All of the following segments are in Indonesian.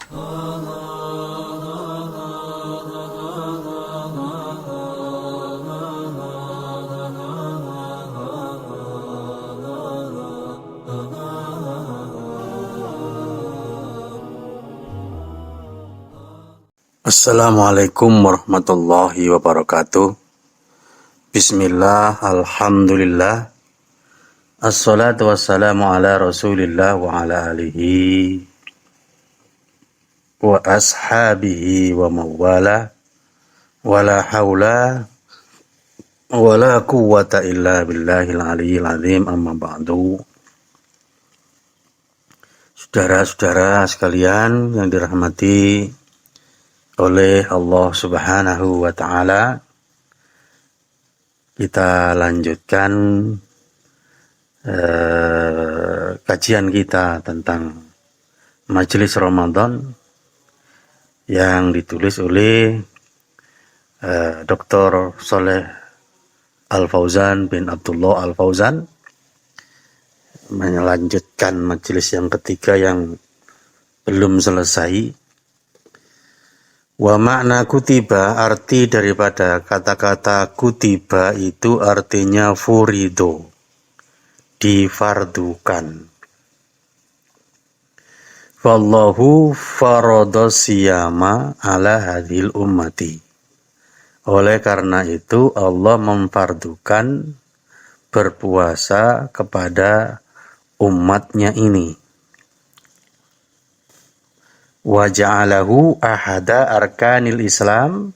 Assalamualaikum warahmatullahi wabarakatuh. Bismillah, alhamdulillah. Assalatu wassalamu ala rasulillah wa ala alihi wa ashabihi wa mawala. Wa la hawla wa la quwwata illa billahil aliyyil azim, amma ba'du. Saudara-saudara sekalian yang dirahmati oleh Allah Subhanahu wa ta'ala, kita lanjutkan kajian kita tentang Majelis Ramadan yang ditulis oleh Dr. Shaleh Al-Fauzan bin Abdullah Al-Fauzan, melanjutkan majelis yang ketiga yang belum selesai. Wa makna kutiba, arti daripada kata-kata kutiba itu artinya furido, difardukan. Wallahu faradha siyama ala hadhil ummati. Oleh karena itu Allah memfardukan berpuasa kepada umatnya ini. Wa ja'alahu ahada arkanil Islam,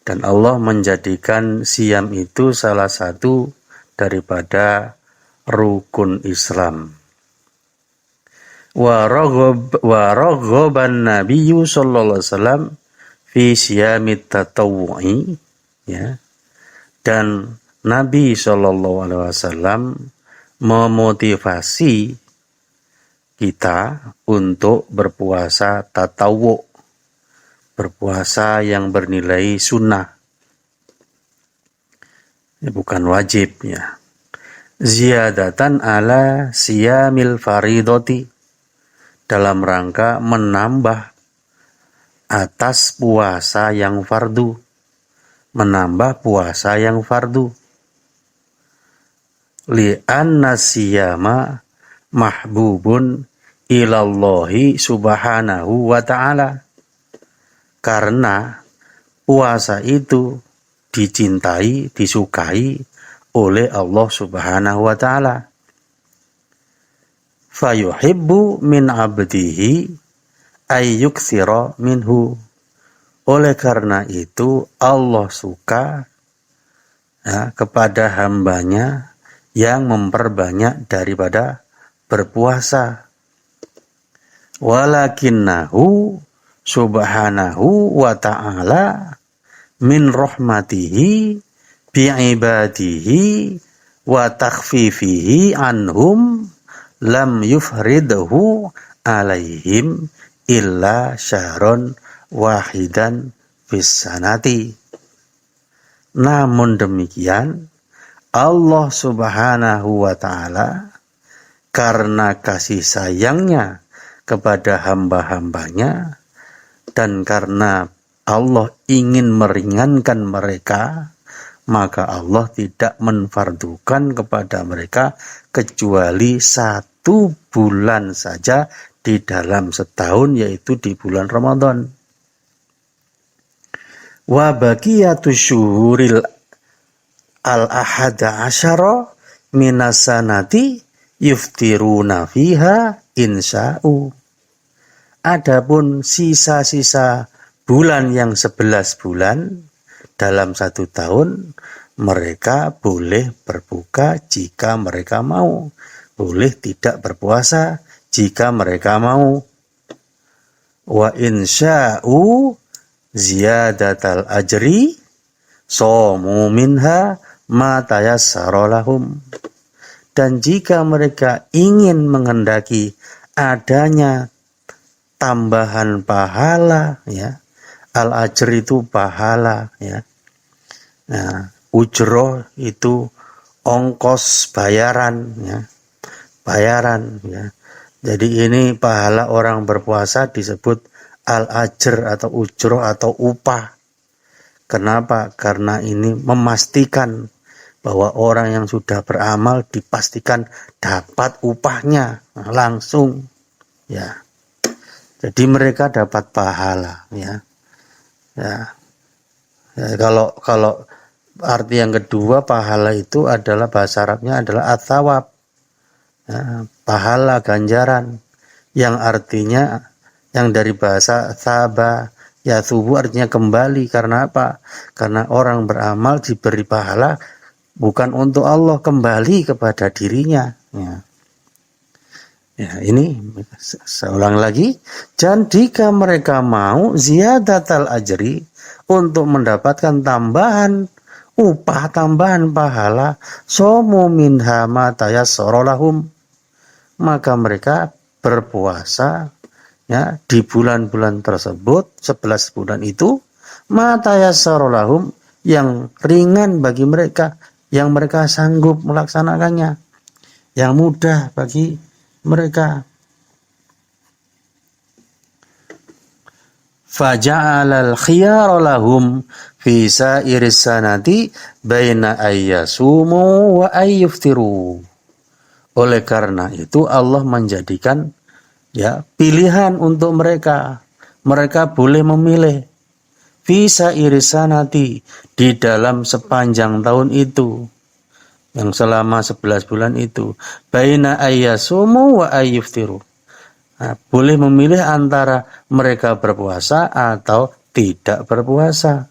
dan Allah menjadikan siam itu salah satu daripada rukun Islam. Wa raghaban nabiyyu sallallahu alaihi wasallam fi siyamit tatawwu'i, ya. Dan Nabi sallallahu alaihi wasallam memotivasi kita untuk berpuasa tatawwu, berpuasa yang bernilai sunnah, bukan wajib, ya. Ziyadatan ala siyamil faridoti, dalam rangka menambah atas puasa yang fardu, menambah puasa yang fardu. Li'anna siyama mahbubun ilallahi subhanahu wa ta'ala, karena puasa itu dicintai, disukai oleh Allah subhanahu wa ta'ala. Fayuhibbu min abdihi ayyukthira minhu. Oleh karena itu Allah suka, ya, kepada hambanya yang memperbanyak daripada berpuasa. Walakinnahu subhanahu wa ta'ala min rahmatihi bi'ibadihi wa takhfifihi anhum lam yufridhu alaihim illa syahron wahidan fissanati. Namun demikian Allah subhanahu wa ta'ala karena kasih sayangnya kepada hamba-hambanya, dan karena Allah ingin meringankan mereka, maka Allah tidak menfardukan kepada mereka kecuali 1 bulan saja di dalam setahun, yaitu di bulan Ramadan. Wa baqiyatu syuhuril al-ahada asyara minasanati yuftiruna fiha insya'u. Adapun sisa-sisa bulan yang 11 bulan dalam 1 tahun, mereka boleh berbuka jika mereka mau, boleh tidak berpuasa jika mereka mau. Wa insya'u ziyadatal ajri somu minha ma tayassara lahum. Dan jika mereka ingin menghendaki adanya tambahan pahala, ya, al-ajr itu pahala, ya. Nah, ujroh itu ongkos bayaran, ya. Bayaran, ya. Jadi ini pahala orang berpuasa disebut al-ajr atau ujroh atau upah. Kenapa? Karena ini memastikan bahwa orang yang sudah beramal dipastikan dapat upahnya langsung, ya. Jadi mereka dapat pahala, ya. Ya. Ya, kalau arti yang kedua, pahala itu adalah bahasa Arabnya adalah at-thawab, ya, pahala ganjaran, yang artinya yang dari bahasa thaba ya tubuh artinya kembali. Karena apa? Karena orang beramal diberi pahala bukan untuk Allah, kembali kepada dirinya, ya. Ya, ini seulang lagi, dan jika mereka mau ziyadatal ajri, untuk mendapatkan tambahan upah, tambahan pahala, somu minha ma tayassara lahum, maka mereka berpuasa, ya, di bulan-bulan tersebut, 11 bulan itu, ma tayassara lahum, yang ringan bagi mereka, yang mereka sanggup melaksanakannya, yang mudah bagi mereka. Faja'alal khiyara lahum fi sa'iris sanati baina ayyasumu wa ayyuftiru. Oleh karena itu Allah menjadikan, ya, pilihan untuk mereka. Mereka boleh memilih fi sa'iris sanati, di dalam sepanjang tahun itu, yang selama 11 bulan itu, baina ayyasumu wa ayyuftiru. Nah, boleh memilih antara mereka berpuasa atau tidak berpuasa.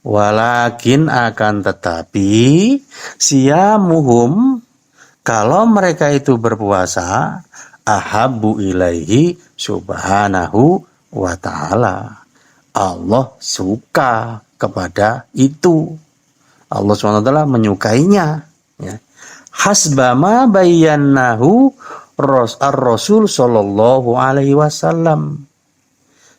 Walakin akan tetapi siyamuhum, kalau mereka itu berpuasa, ahabbu ilaihi subhanahu wa ta'ala, Allah suka kepada itu. Allah SWT menyukainya, ya. Hasbama bayyannahu ar-Rasul sallallahu alaihi wasallam,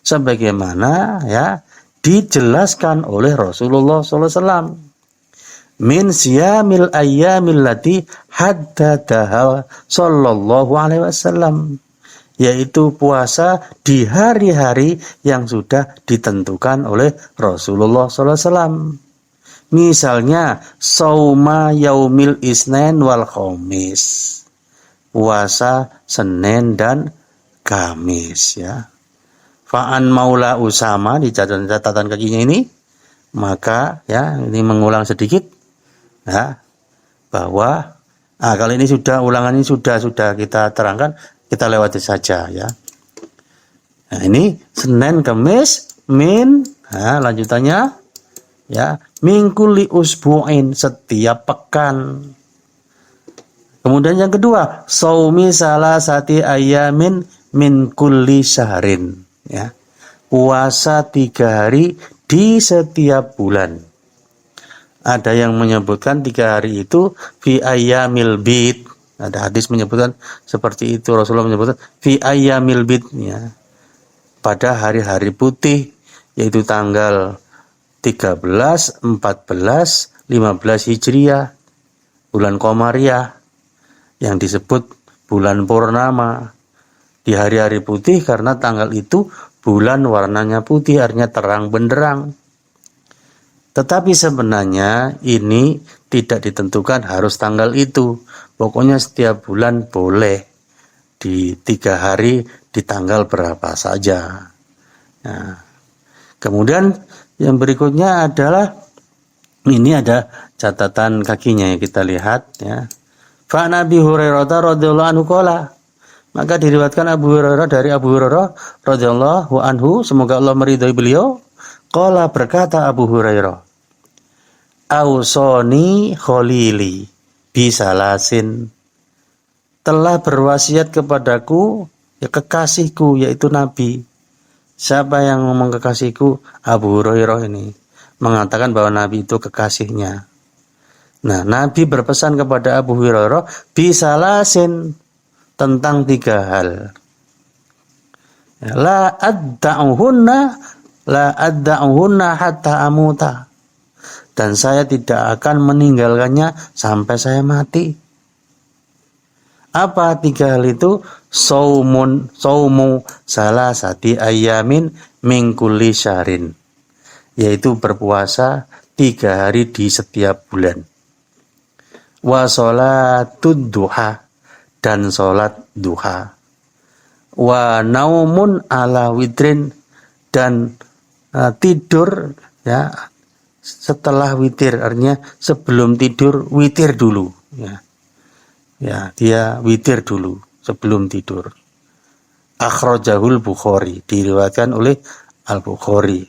sebagaimana, ya, dijelaskan oleh Rasulullah sallallahu alaihi wasallam, min siyamil ayyamil lati haddadaha sallallahu alaihi wasallam, yaitu puasa di hari-hari yang sudah ditentukan oleh Rasulullah sallallahu alaihi wasallam. Misalnya sauma yaumil isnain wal khamis, puasa Senin dan Kamis, ya. Fa'an maula Usama, di catatan kakinya ini, maka, ya, ini mengulang sedikit, ya, bahwa kali ini sudah, ulangan ini sudah kita terangkan, kita lewati saja, ya. Nah, ini Senin Kamis lanjutannya, ya, min kulli usbu'in, setiap pekan. Kemudian yang kedua, saumi salasati ayamin min kulli syahrin, ya, puasa 3 hari di setiap bulan. Ada yang menyebutkan 3 hari itu fi ayyamil bid, ada hadis menyebutkan seperti itu, Rasulullah menyebutkan fi ayyamil bid, ya, pada hari-hari putih, yaitu tanggal 13, 14, 15 Hijriah, bulan Qamariyah, yang disebut bulan purnama. Di hari-hari putih karena tanggal itu bulan warnanya putih, artinya terang benderang. Tetapi sebenarnya ini tidak ditentukan harus tanggal itu. Pokoknya setiap bulan boleh di 3 hari di tanggal berapa saja. Nah, kemudian yang berikutnya adalah, ini ada catatan kakinya yang kita lihat, ya. Fa Nabi Hurairah radhiyallahu anhu qala, maka diriwayatkan dari Abu Hurairah radhiyallahu anhu, semoga Allah meridhai beliau, qala, berkata Abu Hurairah, ausoni khalili bisalasin, telah berwasiat kepadaku, ya, kekasihku, yaitu Nabi. Siapa yang ngomong kekasihku? Abu Hurairah ini mengatakan bahwa Nabi itu kekasihnya. Nah, Nabi berpesan kepada Abu Hurairah bisalasin, tentang 3 hal. La adda'uhunna hatta amuta, dan saya tidak akan meninggalkannya sampai saya mati. Apa 3 hal itu? saumu salasati ayamin min kulli syahrin, yaitu berpuasa 3 hari di setiap bulan. Wa sholatud duha, dan sholat duha. Wa naumun ala witrin, dan tidur ya setelah witir, artinya sebelum tidur witir dulu ya. Ya, dia witir dulu sebelum tidur. Akhrajahul Bukhari, diriwayatkan oleh Al-Bukhari.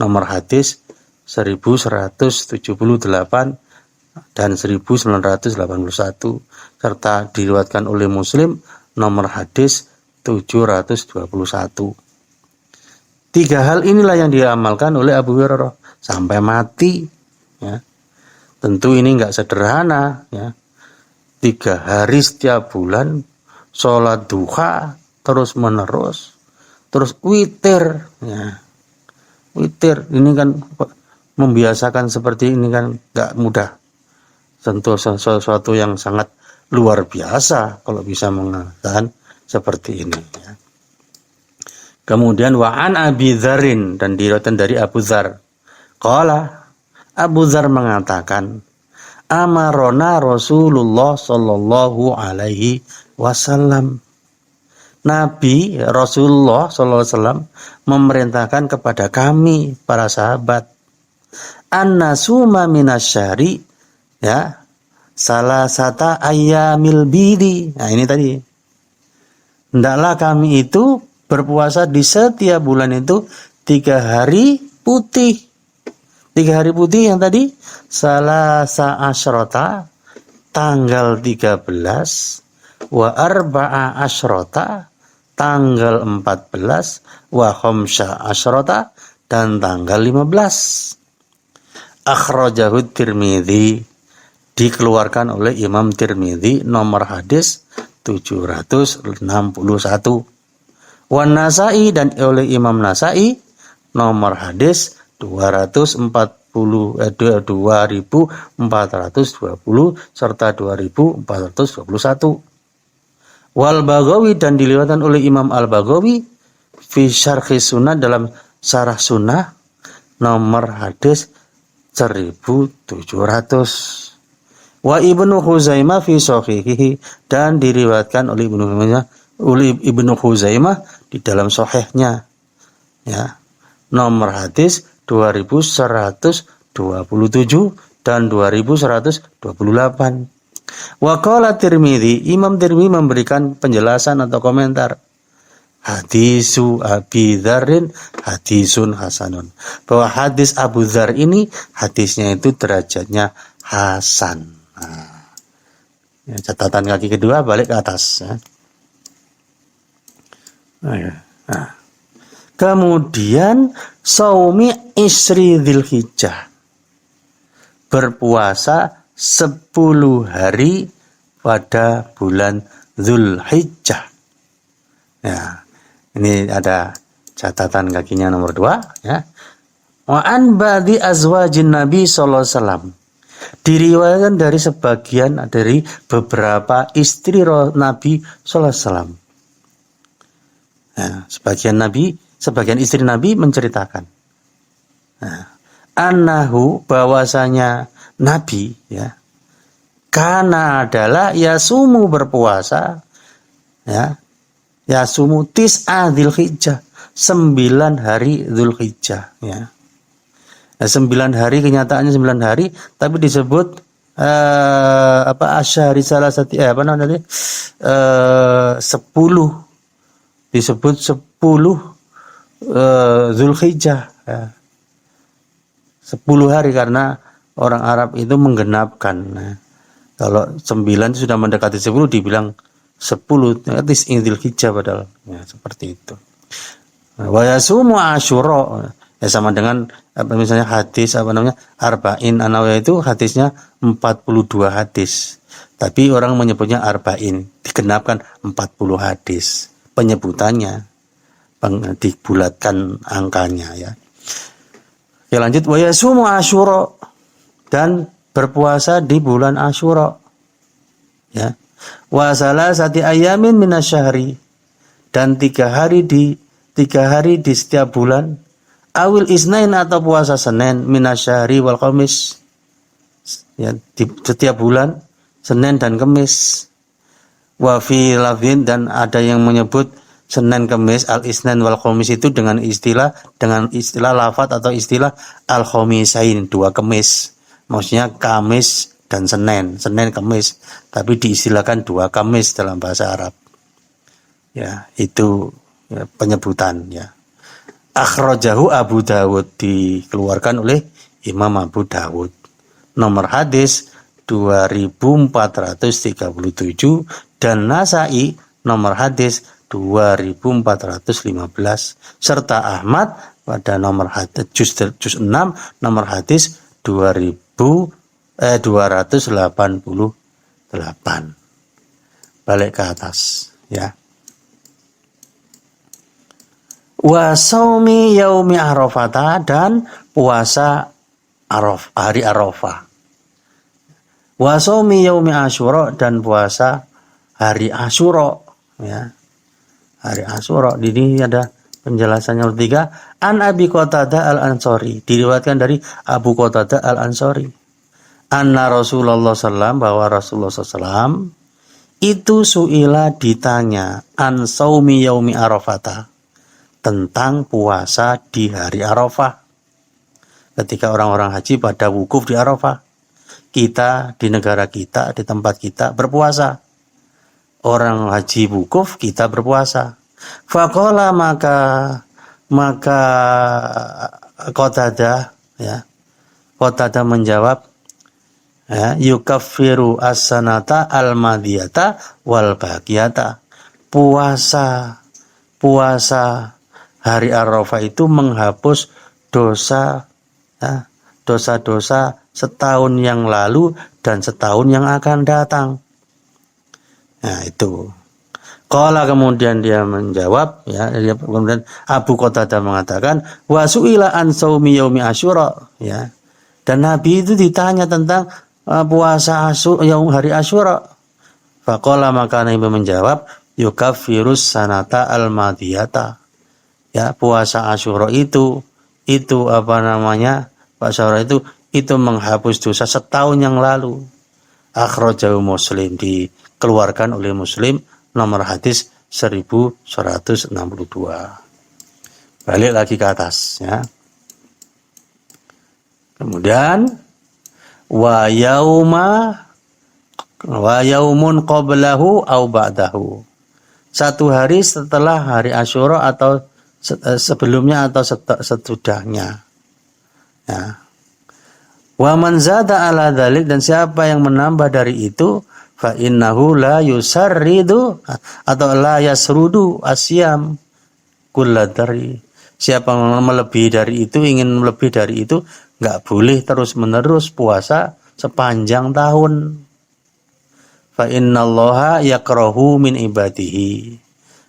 Nomor hadis 1178 dan 1981, serta diriwayatkan oleh Muslim nomor hadis 721. 3 hal inilah yang diamalkan oleh Abu Hurairah sampai mati ya. Tentu ini enggak sederhana ya. 3 hari setiap bulan sholat duha terus menerus, terus witir ya. Witir ini kan membiasakan seperti ini kan enggak mudah. Tentu sesuatu yang sangat luar biasa kalau bisa mengatakan seperti ini ya. Kemudian wa'an Abi Dzarin, dan diriwayatkan dari Abu Dzar. Qala, Abu Dzar mengatakan, amarona Rasulullah sallallahu alaihi wasallam. Nabi Rasulullah sallallahu alaihi wasallam memerintahkan kepada kami para sahabat, an-nasuma minasyari ya, salasata ayyamil bidi. Nah, ini tadi. Hendaklah kami itu berpuasa di setiap bulan itu 3 hari putih. 3 hari putih yang tadi salasa asyrota tanggal 13, wa arba'a asyrota tanggal 14, wa khamsa asyrota dan tanggal 15. Akhrajahu Tirmidzi, dikeluarkan oleh Imam Tirmidzi nomor hadis 761. Wan Nasai, dan oleh Imam Nasai nomor hadis 2420 serta 2421. Wal Baghawi, dan diriwayatkan oleh Imam Al-Baghawi fi Syarh Sunnah, dalam Syarah Sunnah nomor hadis 1700. Wa Ibnu Khuzaimah fi Shahihihi, dan diriwayatkan oleh Ibnu Khuzaimah di dalam sahihnya ya, nomor hadis 2127 dan 2128. Wa qala Tirmidzi, Imam Tirmidzi memberikan penjelasan atau komentar, hadisu Abi Dzarrin hadisun hasanun, bahwa hadis Abu Dzar ini hadisnya itu derajatnya hasan. Nah, ya, catatan kaki kedua balik ke atas ya. Nah. Kemudian saumi isri Dzulhijjah, berpuasa 10 hari pada bulan Dzulhijjah. Ya, ini ada catatan kakinya nomor 2 ya. Wa an ba'di azwajin Nabi sallallahu alaihi wasallam, diriwayatkan dari sebagian dari beberapa istri Nabi sallallahu alaihi wasallam. Nah, sebagian istri Nabi menceritakan, nah, annahu, bahwasanya Nabi ya, kana adalah yasumu, berpuasa ya, yasumu tis'a Dzulhijjah, 9 hari Dzulhijjah ya. Nah, 9 hari, kenyataannya 9 hari, tapi disebut asyhari salasati namanya 10, disebut 10 Dzulhijjah ya. 10 hari karena orang Arab itu menggenapkan. Nah, kalau 9 sudah mendekati 10 dibilang 10, tis'in Dzulhijjah padahal ya, seperti itu. Wa yasumu Asyura, ya sama dengan misalnya hadis arba'in An-Nawawiyah, itu hadisnya 42 hadis. Tapi orang menyebutnya arba'in, digenapkan 40 hadis. Penyebutannya dibulatkan angkanya ya. Ya, lanjut, wa yasumu Asyura, dan berpuasa di bulan Asyura ya. Wa salasati ayamin minasyahri, dan 3 hari di setiap bulan. Awil isnain, atau puasa Senin, minasyahri wal khamis, ya, di setiap bulan Senin dan Kamis. Wa fi lafzin, dan ada yang menyebut Senin Kamis al isnain wal khamis itu dengan istilah lafaz atau istilah al khamisain, 2 Kamis. Maksudnya Kamis dan Senin Kamis, tapi diistilahkan 2 Kamis dalam bahasa Arab. Ya, itu ya, penyebutan ya. Akhrajahu Abu Dawud, dikeluarkan oleh Imam Abu Dawud. Nomor hadis 2437, dan Nasai nomor hadis 2415, serta Ahmad pada nomor hadis juz 6 nomor hadis 288. Balik ke atas ya. Wa saumi yaumi arafata, dan puasa hari Arafah. Wa saumi yaumi asyura, dan puasa hari Asyura ya. Hari Asyura ini ada penjelasannya ketiga. An Abi Qatadah Al-Ansari, diriwayatkan dari Abu Qatadah Al-Ansari. Anna Rasulullah sallam, bahwa Rasulullah sallam itu suila, ditanya, an saumi yaumi arafata, tentang puasa di hari Arafah. Ketika orang-orang haji pada wukuf di Arafah, kita di negara kita, di tempat kita berpuasa. Orang haji wukuf, kita berpuasa. Faqala, maka Qatadah ya, Qatadah menjawab, ya, yukaffiru as-sanata al-madiyata wal baqiyata. Puasa hari Arafah itu menghapus dosa ya, dosa-dosa setahun yang lalu dan setahun yang akan datang. Nah, itu. Qala, kemudian dia menjawab ya, kemudian Abu Qatadah mengatakan, wa su'ila an saumi yaumi asyura ya. Dan Nabi itu ditanya tentang puasa hari Asyura. Faqala, maka Nabi menjawab, yukaffirus sanata al-madiyata. Ya, puasa Asyura itu apa namanya? Puasa Asyura itu menghapus dosa setahun yang lalu. Akhrajahu Muslim, dikeluarkan oleh Muslim, nomor hadis 1162. Balik lagi ke atas ya. Kemudian wa yaumun qablahu au ba'dahu. 1 hari setelah hari Asyura atau sebelumnya atau sesudahnya. Ya. Wa man zada ala dzalik, dan siapa yang menambah dari itu, fa innahu la yusarridu atau la yasrudu asyam kulladari. Siapa yang melebihi dari itu, ingin melebihi dari itu, enggak boleh terus-menerus puasa sepanjang tahun. Fa innallaha yakrahu min ibadihi,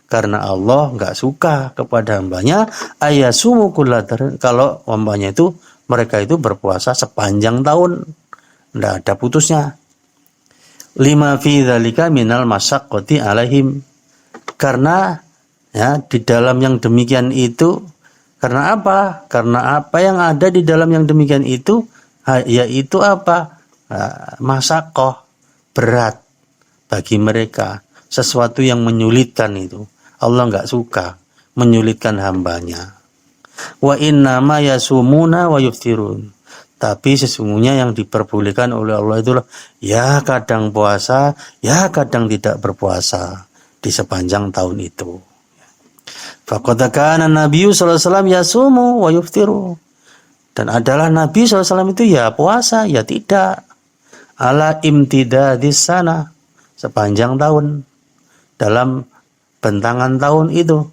karena Allah enggak suka kepada hambanya ayasumu kulladari, kalau hambanya itu mereka itu berpuasa sepanjang tahun, enggak ada putusnya. Lima fi dzalika minal masyaqqati alaihim, karena ya di dalam yang demikian itu, karena apa? Karena apa yang ada di dalam yang demikian itu, yaitu apa? Masyaqqah, berat bagi mereka, sesuatu yang menyulitkan itu. Allah enggak suka menyulitkan hambanya. Wa innama yasumuna wa yuftirun, tapi sesungguhnya yang diperbolehkan oleh Allah itulah ya kadang puasa, ya kadang tidak berpuasa di sepanjang tahun itu. Faqad kana Nabi sallallahu alaihi wasallam yasumu wa yuftiru, dan adalah Nabi sallallahu alaihi wasallam itu ya puasa ya tidak, ala imtidadis sana, sepanjang tahun, dalam bentangan tahun itu.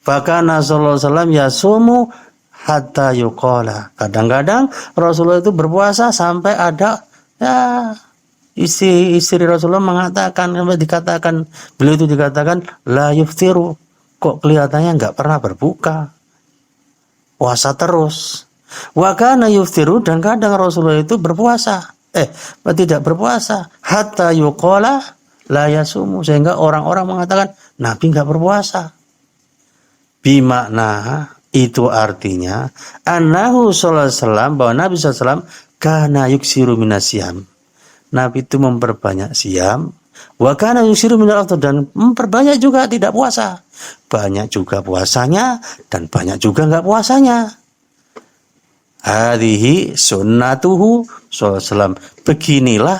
Fakana sallallahu alaihi wasallam yasumu hatta yuqala, kadang-kadang Rasulullah itu berpuasa sampai ada ya istri Rasulullah mengatakan, sampai dikatakan, beliau itu dikatakan la yuftiru, kok kelihatannya enggak pernah berbuka, puasa terus. Wa kana yuftiru, dan kadang Rasulullah itu berpuasa tidak berpuasa hatta yuqala, la yasumu, sehingga orang-orang mengatakan Nabi enggak berpuasa. Bimakna itu artinya annahu sallallahu alaihi wasallam, bahwa Nabi sallallahu alaihi wasallam kana yuksiru minasyam. Nabi itu memperbanyak siam, wa kana yuksiru minal afthar, dan memperbanyak juga tidak puasa. Banyak juga puasanya dan banyak juga enggak puasanya. Hadhihi sunnatuhu sallallahu alaihi wasallam. Beginilah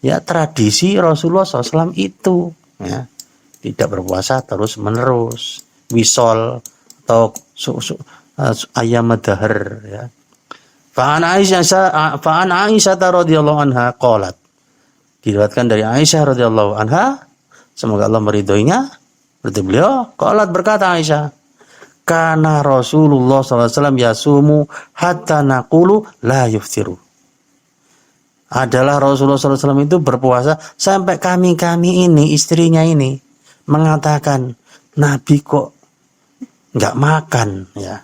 ya tradisi Rasulullah SAW itu, ya. Tidak berpuasa terus menerus, wisol atau ayam dahar, ya. Fa'an Aisyah radhiyallahu anha qalat. Diriwayatkan dari Aisyah radhiyallahu anha, semoga Allah meridhoinya, berarti beliau qalat, berkata Aisyah, kana Rasulullah SAW yasumu hatta naqulu la yuftiru. Adalah Rasulullah SAW itu berpuasa sampai kami ini, istrinya ini, mengatakan Nabi kok nggak makan, ya,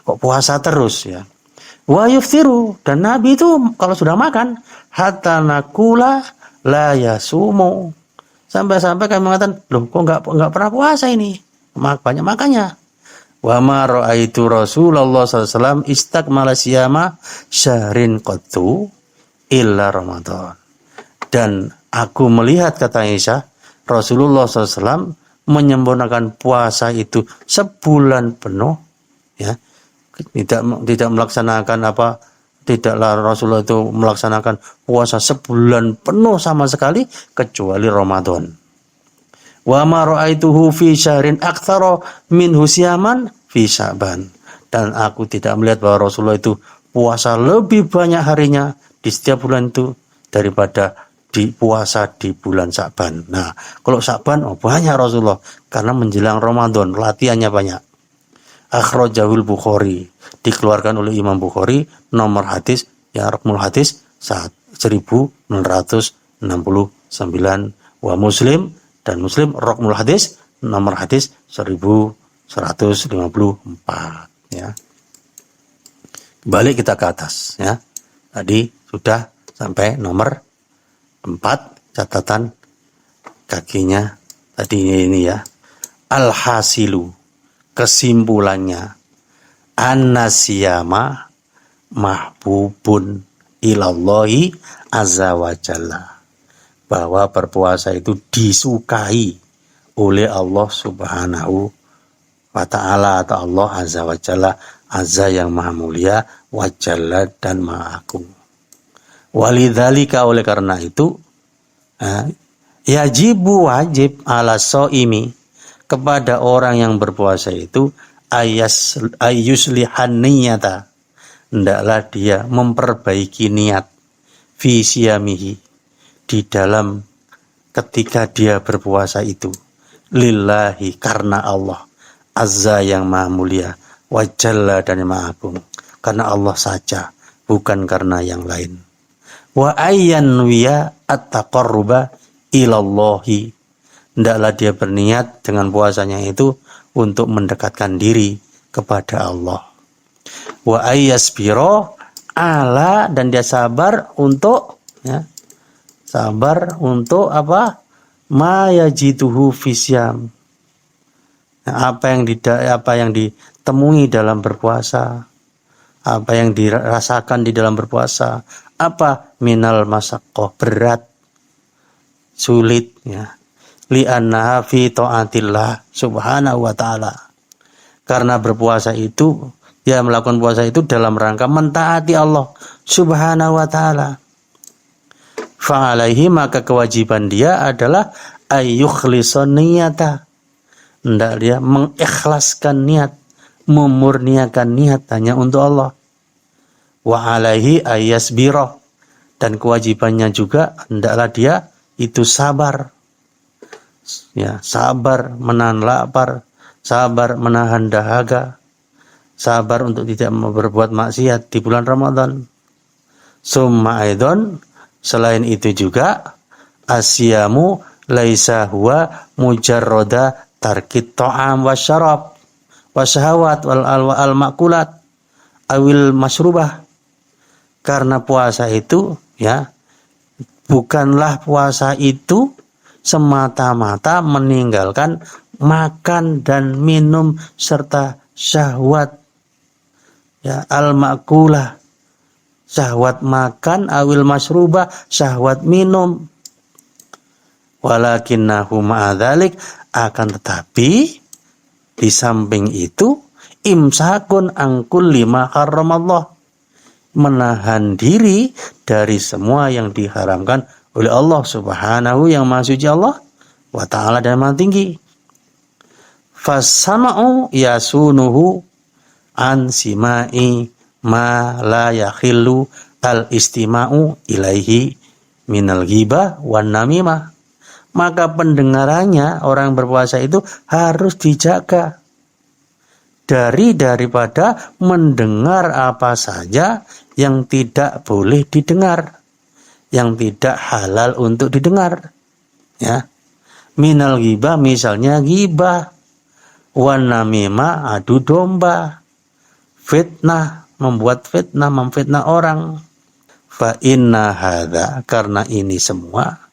kok puasa terus, ya. Wa yuftiru, dan Nabi itu kalau sudah makan hatta naqula la yasumu, sampai kami mengatakan, loh kok nggak pernah puasa ini, banyak makannya. Wa ma ra'aitu Rasulullah SAW istakmala siyama syahrin qattu illa Ramadan. Dan aku melihat, kata Aisyah, Rasulullah SAW menyempurnakan puasa itu sebulan penuh, ya. Tidak melaksanakan tidaklah Rasulullah itu melaksanakan puasa sebulan penuh sama sekali kecuali Ramadan. Wa ma ra'aituhu fi syahrin aktsara minhu siyaman fi Sya'ban. Dan aku tidak melihat bahwa Rasulullah itu puasa lebih banyak harinya di setiap bulan itu daripada di puasa di bulan Sya'ban. Nah, kalau Sya'ban banyak Rasulullah karena menjelang Ramadan latihannya banyak. Akhrajahul Bukhari, dikeluarkan oleh Imam Bukhari, nomor hadis ya rakmul hadis 1969, wa Muslim, dan Muslim rakmul hadis nomor hadis 1154, ya. Balik kita ke atas, ya. Tadi sudah sampai nomor 4, catatan kakinya tadi ini, ya. Al-hasilu, kesimpulannya, an-nasiyama mahbubun ilallahi azza wa jalla, bahwa berpuasa itu disukai oleh Allah Subhanahu wa ta'ala, atau Allah azza wa jalla, azza yang maha mulia, wa jalla dan maha agung. Walidzalika, oleh karena itu, yajibu, wajib, ala shaimi, kepada orang yang berpuasa itu, ayyuslihan niyata, hendaklah dia memperbaiki niat, fi siyamihi, di dalam ketika dia berpuasa itu, lillahi, karena Allah, azza yang maha mulia, wa jalla dan maha agung, karena Allah saja, bukan karena yang lain. Wa ayyan wiya at-taqarruba ilallahi, hendaklah dia berniat dengan puasanya itu untuk mendekatkan diri kepada Allah. Wa ayyasbiro ala, dan dia sabar untuk, ya, sabar untuk apa? Ma yajituhu fisyam, apa yang ditemui dalam berpuasa, apa yang dirasakan di dalam berpuasa, apa minal masaqqah, berat, sulit, ya. Li'annaha fi ta'atillah subhanahu wa ta'ala, karena berpuasa itu, dia melakukan puasa itu dalam rangka mentaati Allah subhanahu wa ta'ala. Fa'alaihi, maka kewajiban dia adalah ayyukhlisa niyata, hendak dia mengikhlaskan niat, memurniakan niat hanya untuk Allah. Wa alaihi ayyasbira, dan kewajibannya juga hendaklah dia itu sabar, ya, sabar menahan lapar, sabar menahan dahaga, sabar untuk tidak berbuat maksiat di bulan Ramadan. Summa aidon, selain itu juga, asyamu laisa huwa mujarroda tarkit ta'am wasyarab wasyahawat wal makulat awil masrubah. Karena puasa itu, ya, bukanlah puasa itu semata-mata meninggalkan makan dan minum serta syahwat, ya, al-makulah, syahwat makan, awil masrubah, syahwat minum. Walakinnahu ma'adzalik, akan tetapi di samping itu imsakun angkul lima haramallah, menahan diri dari semua yang diharamkan oleh Allah Subhanahu yang Maha Suci Allah wa ta'ala dan Maha Tinggi. Fasama'u yasunuhu an simai ma la yakhillu al istima'u ilaihi minal ghibah wan namimah. Maka pendengarannya orang berpuasa itu harus dijaga daripada mendengar apa saja yang tidak boleh didengar, yang tidak halal untuk didengar, ya. Minal ghibah, misalnya ghibah, wan namimah, adu domba, fitnah, membuat fitnah, memfitnah orang. Fa inna hadza, karena ini semua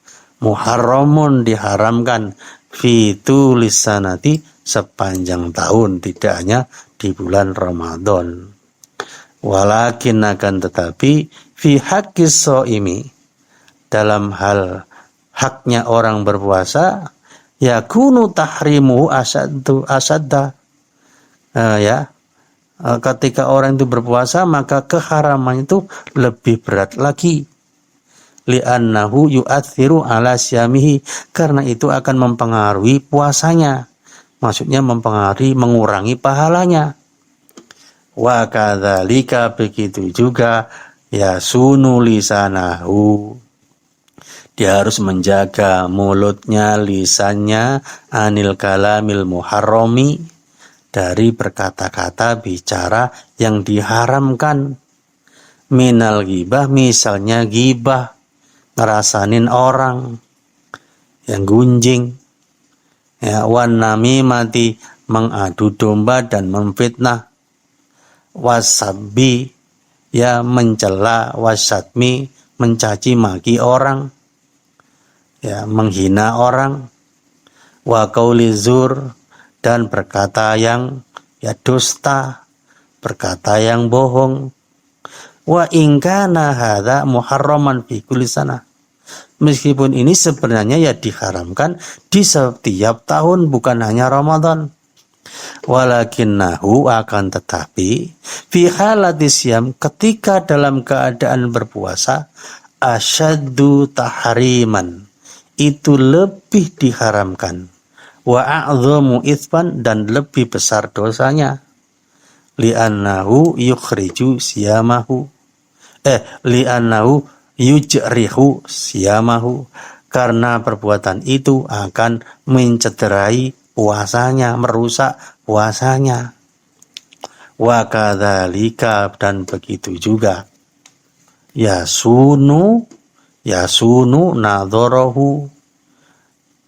muharramun, diharamkan, fi tulisanati, sepanjang tahun, tidak hanya di bulan Ramadan. Walakin, akan tetapi, fi haqqis shaimi, dalam hal haknya orang berpuasa, yakunu tahrimuhu asadda, ya, ketika orang itu berpuasa maka keharaman itu lebih berat lagi. Li'annahu yu'athiru ala syamihi, karena itu akan mempengaruhi puasanya, maksudnya mempengaruhi, mengurangi pahalanya. Wa kadzalika, begitu juga yasunu lisanahu, dia harus menjaga mulutnya, lisannya, anil kalamil muharrami, dari berkata-kata bicara yang diharamkan. Minal ghibah, misalnya ghibah, ngerasanin orang, yang gunjing, ya, wan namimati, mengadu domba dan memfitnah, wasabbi, ya, mencela, wasatmi, mencaci maki orang, ya, menghina orang, wa qauli zur, dan berkata yang, ya, dusta, berkata yang bohong. Wa in kana hadza muharraman fi kulli sanah, meskipun ini sebenarnya ya diharamkan di setiap tahun, bukan hanya Ramadan. Walakinnahu, akan tetapi, fi halati siyam, ketika dalam keadaan berpuasa, asyaddu tahriman, itu lebih diharamkan, wa a'dhamu itsban, dan lebih besar dosanya. Li'annahu yukhriju siyamahu, li'annahu yujrihu siyamahu, karena perbuatan itu akan mencederai puasanya, merusak puasanya. Wa kadzalika, dan begitu juga yasunu nadharahu,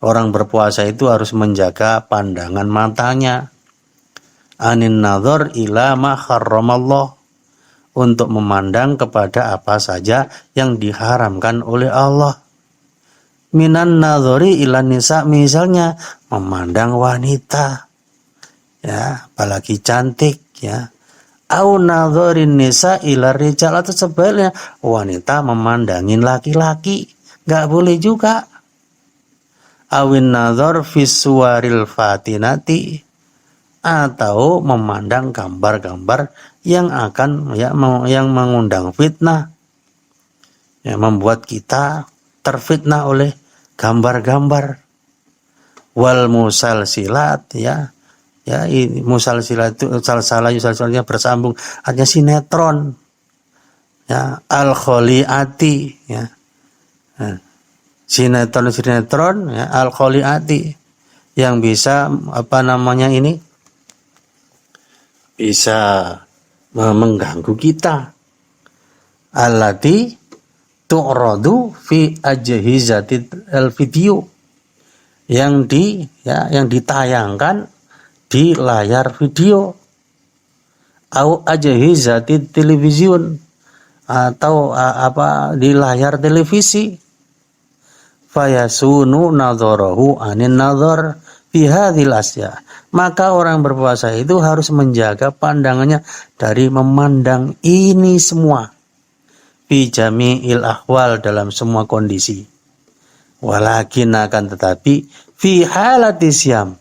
orang berpuasa itu harus menjaga pandangan matanya, anin nadhar ila ma harramallah, untuk memandang kepada apa saja yang diharamkan oleh Allah. Minan nadhari ila nisa, misalnya memandang wanita, ya, apalagi cantik, ya. Au nadharin nisa ila rijal, atau sebaliknya wanita memandangin laki-laki, enggak boleh juga. Awin nadhar fi suwaril fatinati, atau memandang gambar-gambar yang akan, ya, yang mengundang fitnah, yang membuat kita terfitnah oleh gambar-gambar. Wal musalsilat, ya, musalsilat itu salsalahnya bersambung, artinya sinetron, ya, al kholiati, ya, sinetron, ya, al kholiati, yang bisa bisa mengganggu kita. Allati tu'radu fi ajhizatil video, yang ditayangkan di layar video, au ajhizatil television, atau di layar televisi. fayasunu nadharahu anin nadhar fi hadhil asya. Maka orang berpuasa itu harus menjaga pandangannya dari memandang ini semua, fi jami'il ahwal, dalam semua kondisi. Walakin akan tetapi fi halati syam,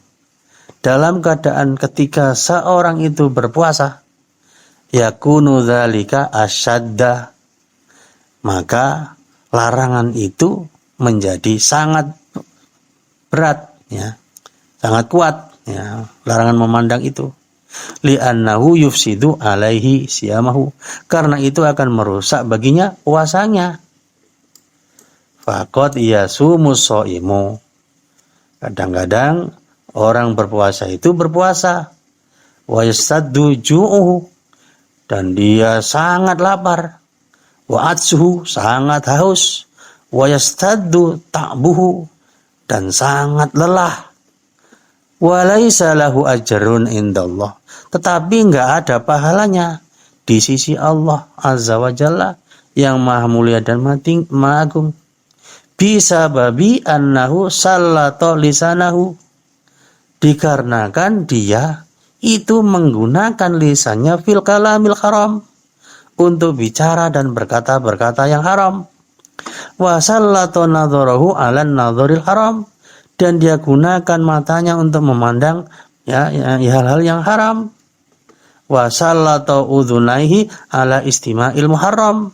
dalam keadaan ketika seorang itu berpuasa, yakunu dzalika asyadda, maka larangan itu menjadi sangat berat, ya, sangat kuat, ya, larangan memandang itu. Li'annahu yufsidu alaihi siyamahu, karena itu akan merusak baginya puasanya. Faqad yasumus shaimu, kadang-kadang orang berpuasa itu berpuasa, wa yastaddu ju'uhu, dan dia sangat lapar, wa atsuhu, sangat haus, wa yastaddu ta'buhu, dan sangat lelah, wa laisa lahu ajrun indallah, tetapi enggak ada pahalanya di sisi Allah Azza wa Jalla yang maha mulia dan maha agung. Bisa babi annahu sallato lisanahu, dikarenakan dia itu menggunakan lisannya fil kalamil haram, untuk bicara dan berkata-berkata yang haram. Wa sallato nadharahu alan nadharil haram, dan dia gunakan matanya untuk memandang, ya, hal-hal yang haram. Wa sallato udhunaihi ala istima'il muharram,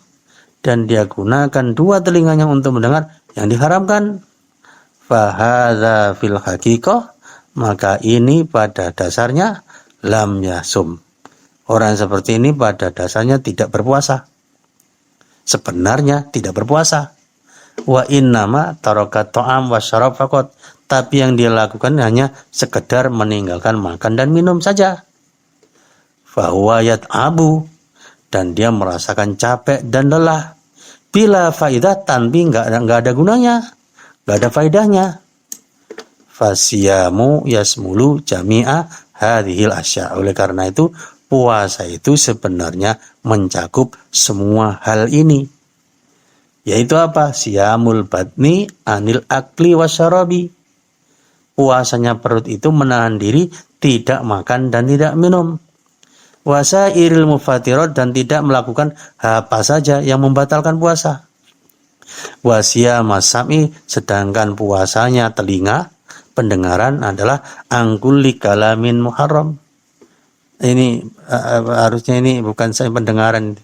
dan dia gunakan dua telinganya untuk mendengar yang diharamkan. Fahadza fil haqiqah, maka ini pada dasarnya lam yasum, orang seperti ini pada dasarnya tidak berpuasa, sebenarnya tidak berpuasa. Wa innama tarakat ta'am wa syarab faqat, tapi yang dia lakukan hanya sekedar meninggalkan makan dan minum saja. Fahuwa yat'abu, dan dia merasakan capek dan lelah, bila faidah, tanpa enggak ada gunanya, enggak ada faedahnya. Fasiyamu yasmulu jami'a hadhil asya, oleh karena itu puasa itu sebenarnya mencakup semua hal ini, yaitu apa? Siyamul batni anil akli wasyarabi, puasanya perut itu menahan diri tidak makan dan tidak minum. Wasairil mufatirat, dan tidak melakukan apa saja yang membatalkan puasa. Wasiyama sam'i, sedangkan puasanya telinga, pendengaran, adalah angkulli kalamin muharram. Ini harusnya ini bukan saya pendengaran.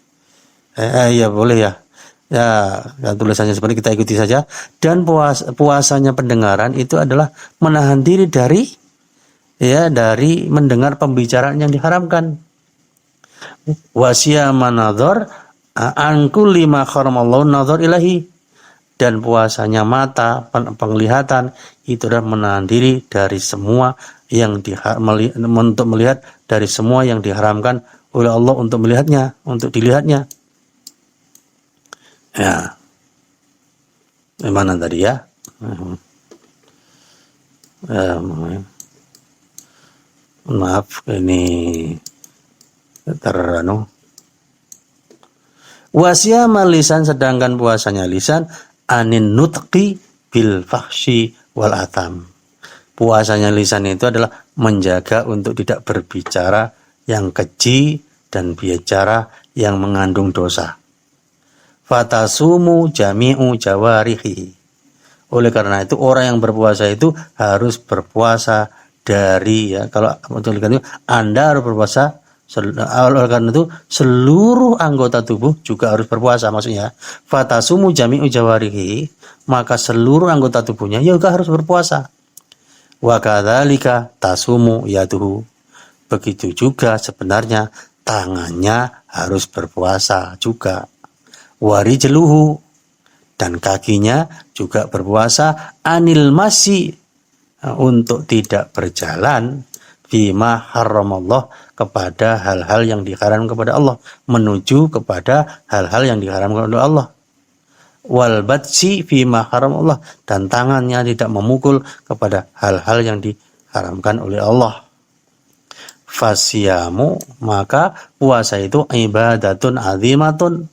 Ya boleh ya. Ya, tulisannya seperti kita ikuti saja. Dan puasanya pendengaran itu adalah menahan diri dari mendengar pembicaraan yang diharamkan. Wasiyama nadhar angkulli ma haramallahu nadhar ilahi, dan puasanya mata, penglihatan, itu adalah menahan diri dari semua yang untuk melihat dari semua yang diharamkan oleh Allah untuk melihatnya, untuk dilihatnya. Ya, mana tadi ya? Maaf, ini Wasiyama lisan, sedangkan puasanya lisan anin nutqi bil fahsyi wal atham, puasanya lisan itu adalah menjaga untuk tidak berbicara yang keji dan bicara yang mengandung dosa. Fatasumu jami'u jawarihi, oleh karena itu orang yang berpuasa itu harus berpuasa dari, ya, kalau betul kan, Anda harus berpuasa. Oleh karena itu seluruh anggota tubuh juga harus berpuasa, maksudnya fatasumu jami'u jawarihi, maka seluruh anggota tubuhnya juga harus berpuasa. Wa kadzalika tasumu yaduhu, begitu juga sebenarnya tangannya harus berpuasa juga. Warijluhu, dan kakinya juga berpuasa, anil masyi, untuk tidak berjalan, fima haramallah, kepada hal-hal yang diharamkan kepada Allah, menuju kepada hal-hal yang diharamkan oleh Allah. Wal batsi fima haramallah, dan tangannya tidak memukul kepada hal-hal yang diharamkan oleh Allah. Fasiyamu, maka puasa itu ibadatun azimatun,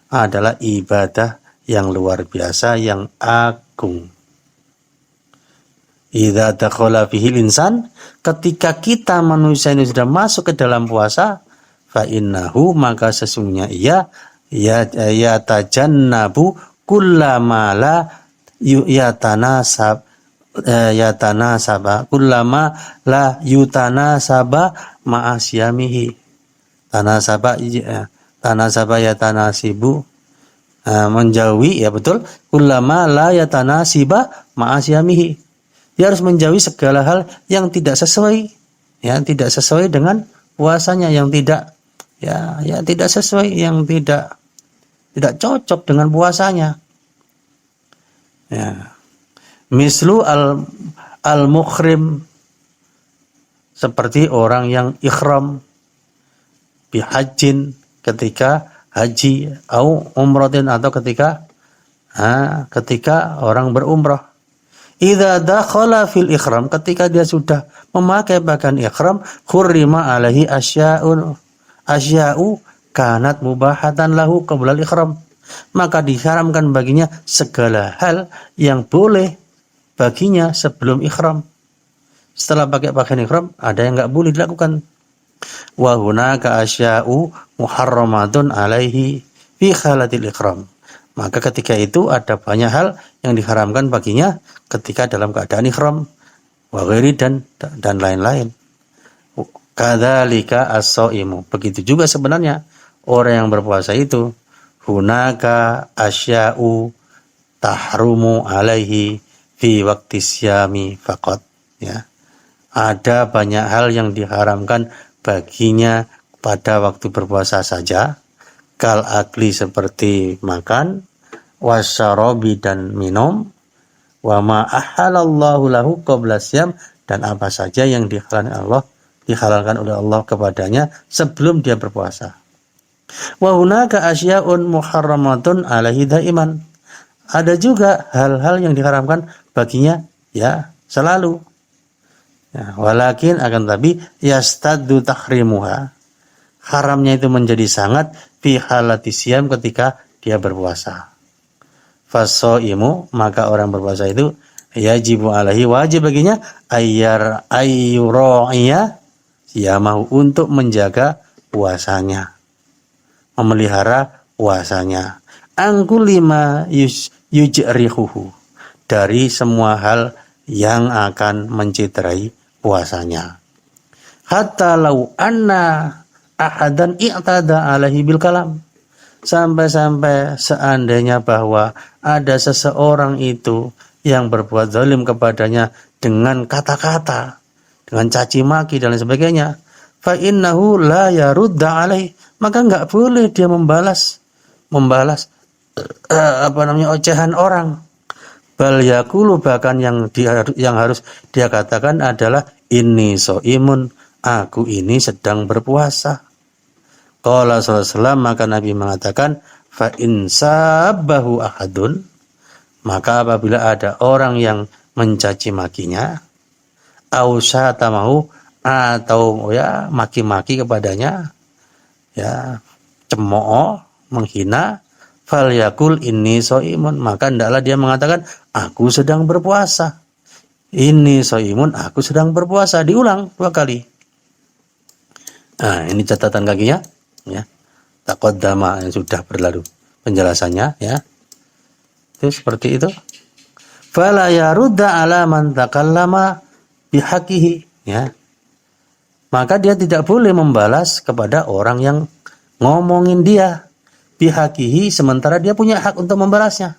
adalah ibadah yang luar biasa, yang agung. Idza dakhala fihil insan, ketika kita manusia ini sudah masuk ke dalam puasa, fa innahu, maka sesungguhnya ia ya tajannabu kullama la yatanasaba kullama la yutanasaba ma'asyamihi. Tanasaba yatanasibu, menjauhi, ya betul, kullama la yatanasiba ma'asyamihi. Dia harus menjauhi segala hal yang tidak sesuai, ya, tidak sesuai dengan puasanya, yang tidak tidak sesuai, yang tidak cocok dengan puasanya. Ya. Mislu al-mukhrim, seperti orang yang ikhram bihajjin, ketika haji, au umratin, atau ketika orang berumrah. Idza dakhala fil ikhram, ketika dia sudah memakai pakaian ikhram, khurrima alaihi asya'u kanat mubahatan lahu qabla al-ikhram, maka diharamkan baginya segala hal yang boleh baginya sebelum ikhram. Setelah pakai pakaian ikhram, ada yang enggak boleh dilakukan. Wa hunaka asya'u muharramatun alaihi fi khalatil ikhram, maka ketika itu ada banyak hal yang diharamkan baginya ketika dalam keadaan ikhram, wa ghairi, dan lain-lain. Kadzalika as-shaimu, begitu juga sebenarnya orang yang berpuasa itu, hunaka asya'u tahrumu alaihi fi waqti syami faqat, ya. Ada banyak hal yang diharamkan baginya pada waktu berpuasa saja, kal akli, seperti makan, wasyarabi, dan minum, wa ma ahalallahu lahu qabla syam, dan apa saja yang dihalalkan oleh Allah kepadanya sebelum dia berpuasa. Wa hunaka asya'un muharramatun alaihi daiman, ada juga hal-hal yang diharamkan baginya, ya, selalu. Ya, walakin, akan tapi, yastaddu tahrimuha, haramnya itu menjadi sangat fi halati siyam, ketika dia berpuasa. Fasoimu, maka orang berpuasa itu yajibu alaihi, wajib baginya ayyura'iya siyamahu, untuk menjaga puasanya, memelihara puasanya, angkulima yujrihuhu, dari semua hal yang akan mencederai puasanya. Hatta lau anna ahadan i'tada alaihi bil kalam, sampai-sampai seandainya bahwa ada seseorang itu yang berbuat zalim kepadanya dengan kata-kata, dengan caci maki dan lain sebagainya, fa innahu la yarudda alaihi, maka enggak boleh dia membalas ocehan orang. Bal yakulu, bahkan yang harus dia katakan adalah inni soimun, aku ini sedang berpuasa. Qala sallallahu alaihi wasallam, maka Nabi mengatakan, fa in sabbahu ahadun, maka apabila ada orang yang mencaci makinya, au syatamahu, atau ya maki-maki kepadanya, ya cemooh, menghina, fal yakul inni soimun, maka hendaklah dia mengatakan, aku sedang berpuasa. Inni soimun, aku sedang berpuasa, diulang 2 kali. Nah, ini catatan kakinya, ya. Taqaddama, yang sudah berlalu penjelasannya, ya. Itu seperti itu. Fala yarudda ala man takallama bihaqihi, ya. Maka dia tidak boleh membalas kepada orang yang ngomongin dia bihaqihi, sementara dia punya hak untuk membalasnya.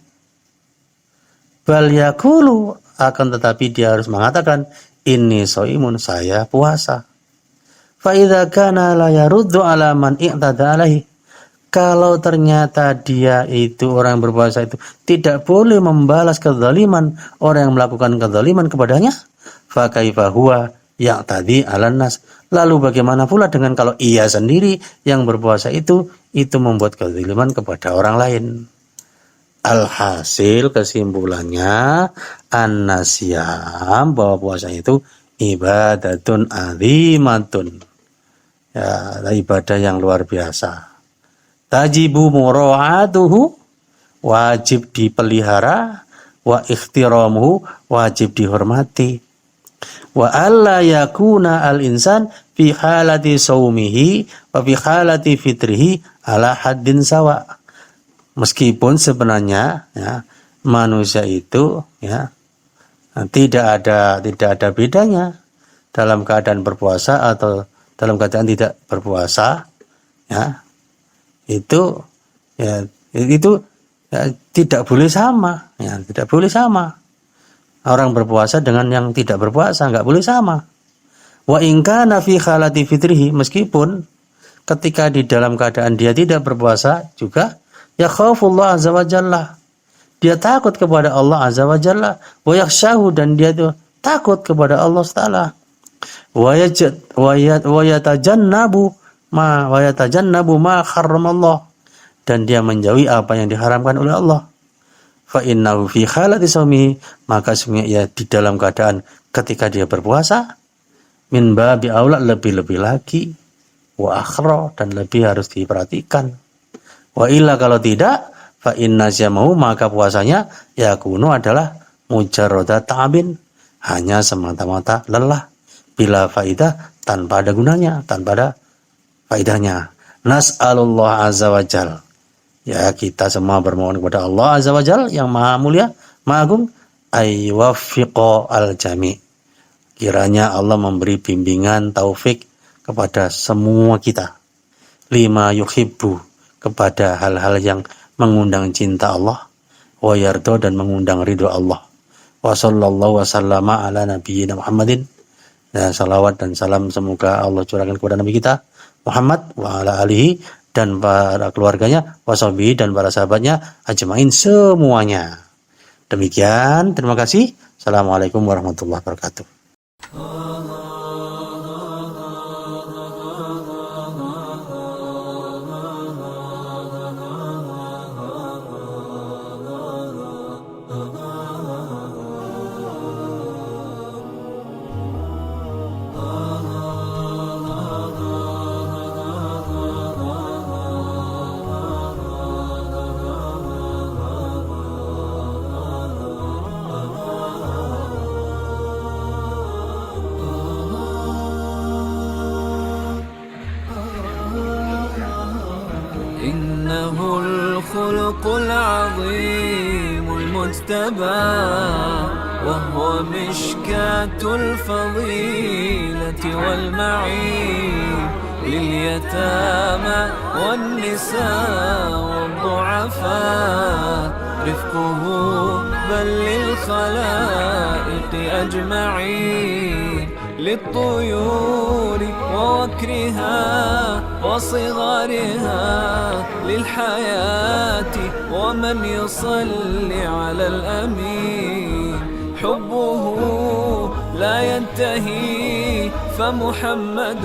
Bal yakulu, akan tetapi dia harus mengatakan, inni soimun, saya puasa. Fa idza kana la yaruddu ala man i'tada alaihi, kalau ternyata dia itu, orang berpuasa itu, tidak boleh membalas kezaliman orang yang melakukan kezaliman kepadanya, fa kaifa huwa ya'tadi 'alan nas, lalu bagaimana pula dengan kalau ia sendiri yang berpuasa itu membuat kezaliman kepada orang lain. Alhasil, kesimpulannya, an-nasyam, bahwa puasa itu ibadatun azimatun, ya, ibadah yang luar biasa. Tajibu mura'atuhu wajib dipelihara, wa ikhtiramuhu, wajib dihormati. Wa alla yakuna al-insan fi halati saumihi wa fi halati fitrihi ala haddin sawa. Meskipun sebenarnya ya, manusia itu ya tidak ada bedanya dalam keadaan berpuasa atau dalam keadaan tidak berpuasa, ya itu ya itu ya, tidak boleh sama, ya tidak boleh sama. Orang berpuasa dengan yang tidak berpuasa nggak boleh sama. Wa in kana fi khalati fitrihi, meskipun ketika di dalam keadaan dia tidak berpuasa juga ya khaufullah azza wa jalla. Dia takut kepada Allah azza wa jalla, wa yakhshahu, dan dia itu takut kepada Allah taala. Wa yatajannabu ma harramallah, dan dia menjauhi apa yang diharamkan oleh Allah. Fa innahu fi halati shaumi, maka sungguh ya di dalam keadaan ketika dia berpuasa, min babi aula, lebih-lebih lagi, wa akhra, dan lebih harus diperhatikan. Wa illa, kalau tidak, fa inna syamahu, maka puasanya yakunu adalah mujarrada ta'abin, hanya semata-mata lelah, bila faidah, tanpa ada gunanya, tanpa ada faidahnya. Nas'alullah azza wa jal, ya kita semua bermohon kepada Allah azza wa jal yang maha mulia, maha agung, aywafiqo al-jami', kiranya Allah memberi bimbingan taufik kepada semua kita, lima yuhibbu, kepada hal-hal yang mengundang cinta Allah, wa yardo, dan mengundang ridho Allah. Wa sallallahu wa sallama ala nabiyyina Muhammadin, dan salawat dan salam semoga Allah curahkan kepada Nabi kita Muhammad wa ala alihi, dan para keluarganya, wa sahbihi, dan para sahabatnya, ajmain semuanya. Demikian, terima kasih. Assalamualaikum warahmatullahi wabarakatuh. إنه الخلق العظيم المجتبى وهو مشكاة الفضيلة والمعين لليتامى والنساء والضعفاء رفقه بل للخلائق أجمعين للطيور ووكرها وصغارها للحياة ومن يصلي على الأمين حبه لا ينتهي فمحمد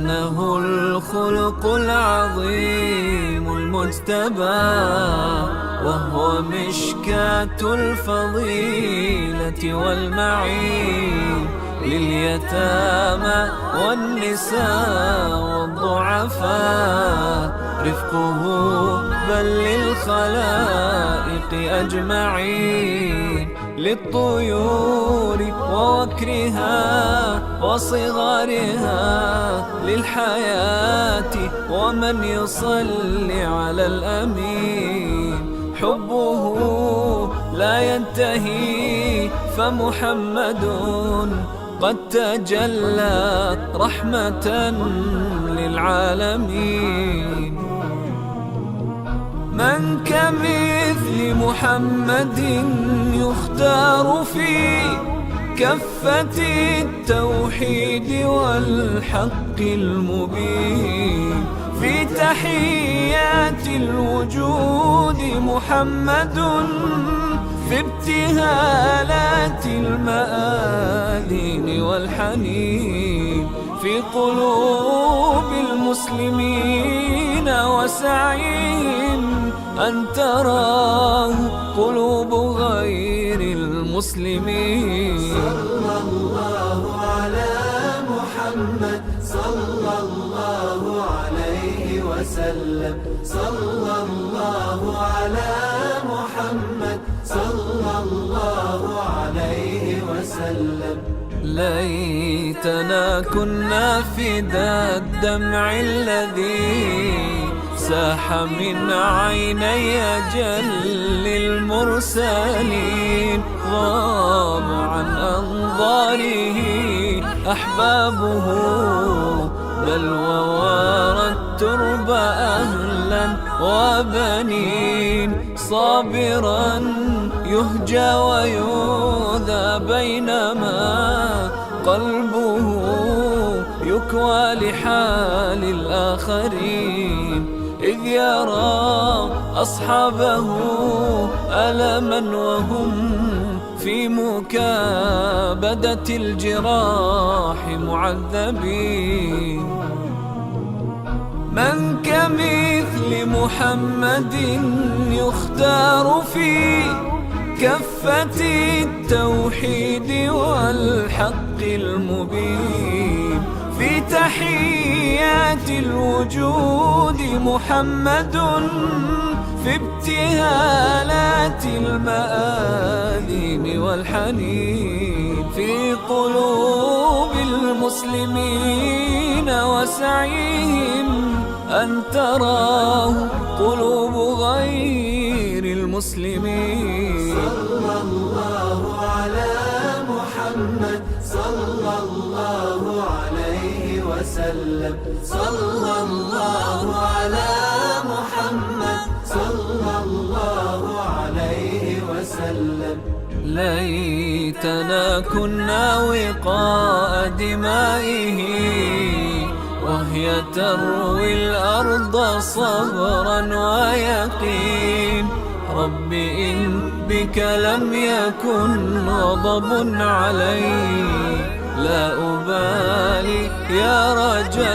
إنه الخلق العظيم المجتبى، وهو مشكاة الفضيلة والمعين لليتامى والنساء والضعفاء. رفقه بل للخلائق أجمعين، للطيور ووكرها وصغارها، للحياة ومن يصلي على الأمين. حبه لا ينتهي فمحمد قد تجلى رحمة للعالمين. من كمثل محمد يختار في كفة التوحيد والحق المبين. في تحيات الوجود محمد، في ابتهالات المآذين والحنين. في قلوب المسلمين وسعيهم أن تراه قلوب غير المسلمين. صلى الله على محمد صلى الله عليه وسلم. صلى الله على محمد صلى الله عليه وسلم. ليتنا كنا فدا الدمع الذي ساح من عيني جل المرسلين. غاب عن أنظاره أحبابه، بل ووارى الترب أهلا وبنين. صابرا يهجى ويؤذى بينما قلبه يكوى لحال الآخرين. إذ يرى أصحابه ألما وهم في مكابدة الجراح معذبين. من كمثل محمد يختار في كفة التوحيد والحق المبين. في تحيات الوجود محمد، في ابتهالات المآذين والحنين. في قلوب المسلمين وسعيهم أن تراه قلوب غير المسلمين. صلى الله على محمد صلى الله عليه وسلم. صلى الله على محمد صلى الله عليه وسلم. ليتنا كنا وقاء دمائه، وهي تروي الأرض صبرا ويقين. رب إن بك لم يكن غضب علي، لا أبالي يا رجا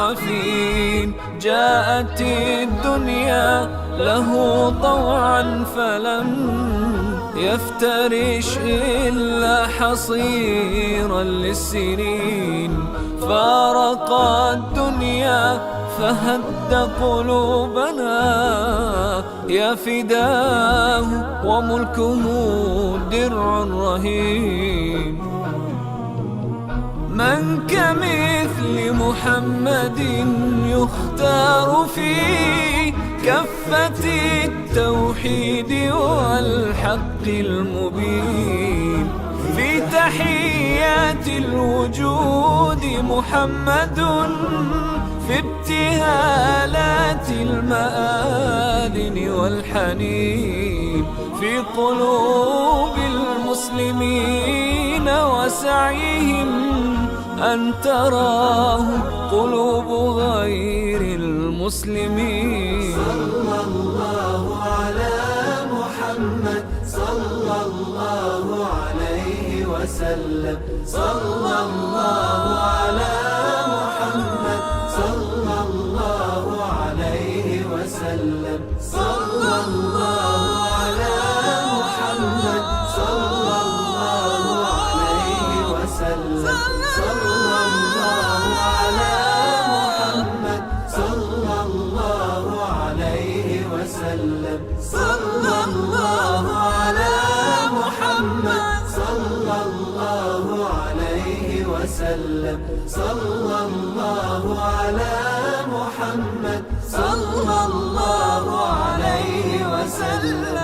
المستضعفين. جاءت الدنيا له طوعا فلم يفترش إلا حصيرا للسنين. فارق الدنيا فهد قلوبنا، يا فداه وملكه درع رهين. من كمثل محمد يختار في كفة التوحيد والحق المبين. في تحيات الوجود محمد، في ابتهالات المآذن والحنين. في قلوب المسلمين وسعيهم أن تراه قلوب غير المسلمين. صلى الله على محمد صلى الله عليه وسلم. صلى الله على الله عليه وسلم صلى الله على محمد صلى الله عليه وسلم